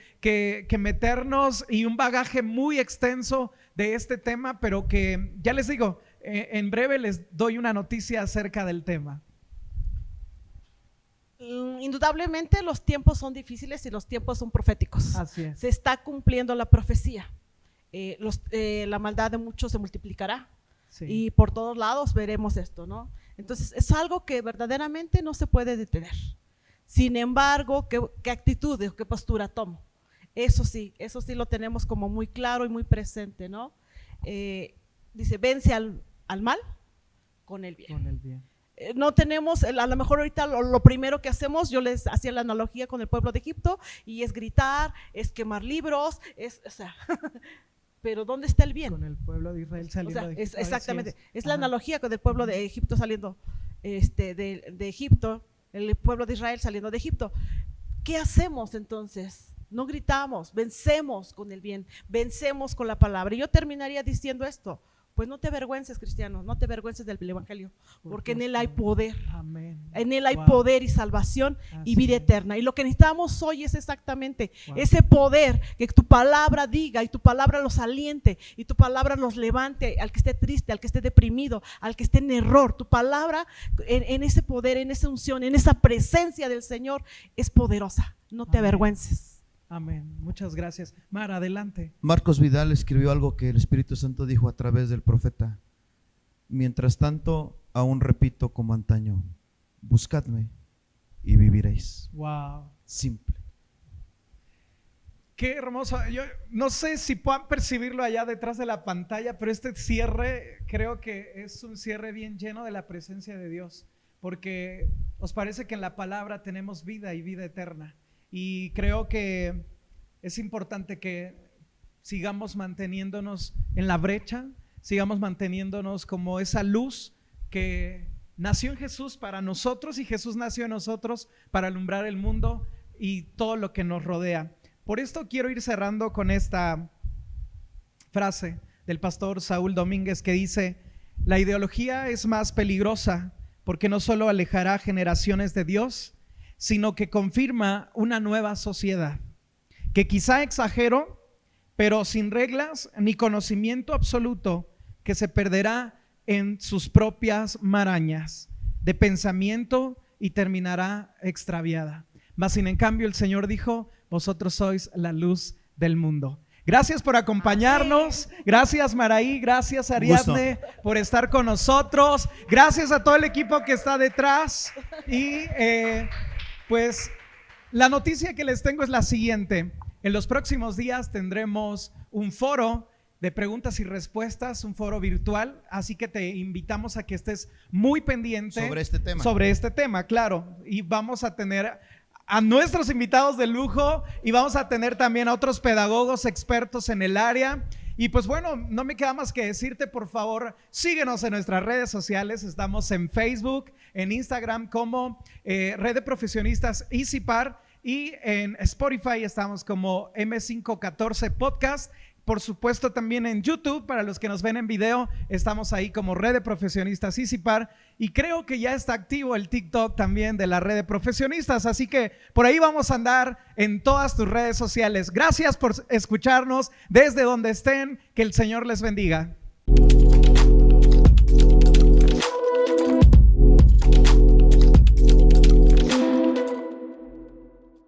meternos y un bagaje muy extenso de este tema, pero que ya les digo, en breve les doy una noticia acerca del tema. Indudablemente los tiempos son difíciles y los tiempos son proféticos. Así es. Se está cumpliendo la profecía. La maldad de muchos se multiplicará. Sí. Y por todos lados veremos esto, ¿no? Entonces es algo que verdaderamente no se puede detener. Sin embargo, ¿qué actitud, qué postura tomo? Eso sí lo tenemos como muy claro y muy presente, ¿no? Dice, vence al mal con el bien. Con el bien. No tenemos, a lo mejor ahorita lo primero que hacemos, yo les hacía la analogía con el pueblo de Egipto, y es gritar, es quemar libros, o sea, pero ¿dónde está el bien? Con el pueblo de Israel saliendo de Egipto. Exactamente, es la analogía con el pueblo de Egipto saliendo de Egipto, el pueblo de Israel saliendo de Egipto. ¿Qué hacemos entonces? No gritamos, vencemos con el bien, vencemos con la palabra. Y yo terminaría diciendo esto: pues no te avergüences, cristianos, no te avergüences del evangelio, porque en él hay poder. Amén. En él hay poder y salvación y vida eterna. Y lo que necesitamos hoy es exactamente ese poder, que tu palabra diga y tu palabra los aliente y tu palabra los levante al que esté triste, al que esté deprimido, al que esté en error. Tu palabra en ese poder, en esa unción, en esa presencia del Señor es poderosa. No te avergüences. Amén. Muchas gracias. Mar, adelante. Marcos Vidal escribió algo que el Espíritu Santo dijo a través del profeta: mientras tanto, aún repito como antaño, buscadme y viviréis. Wow. Simple. Qué hermoso. Yo no sé si puedan percibirlo allá detrás de la pantalla, pero este cierre creo que es un cierre bien lleno de la presencia de Dios, porque os parece que en la palabra tenemos vida y vida eterna. Y creo que es importante que sigamos manteniéndonos en la brecha, sigamos manteniéndonos como esa luz que nació en Jesús para nosotros, y Jesús nació en nosotros para alumbrar el mundo y todo lo que nos rodea. Por esto quiero ir cerrando con esta frase del pastor Saúl Domínguez que dice: la ideología es más peligrosa porque no solo alejará generaciones de Dios, sino que confirma una nueva sociedad, que quizá exagero, pero sin reglas ni conocimiento absoluto, que se perderá en sus propias marañas de pensamiento y terminará extraviada. Mas sin en cambio el Señor dijo: vosotros sois la luz del mundo. Gracias por acompañarnos, gracias Maraí, gracias Ariadne por estar con nosotros, gracias a todo el equipo que está detrás. Y pues la noticia que les tengo es la siguiente: en los próximos días tendremos un foro de preguntas y respuestas, un foro virtual, así que te invitamos a que estés muy pendiente sobre este tema, claro, y vamos a tener a nuestros invitados de lujo y vamos a tener también a otros pedagogos expertos en el área. Y pues bueno, no me queda más que decirte, por favor, síguenos en nuestras redes sociales. Estamos en Facebook, en Instagram como Red de Profesionistas ICIPAR, y en Spotify estamos como M514 Podcast. Por supuesto también en YouTube, para los que nos ven en video, estamos ahí como Red de Profesionistas ICIPAR, y creo que ya está activo el TikTok también de la Red de Profesionistas, así que por ahí vamos a andar en todas tus redes sociales. Gracias por escucharnos desde donde estén, que el Señor les bendiga.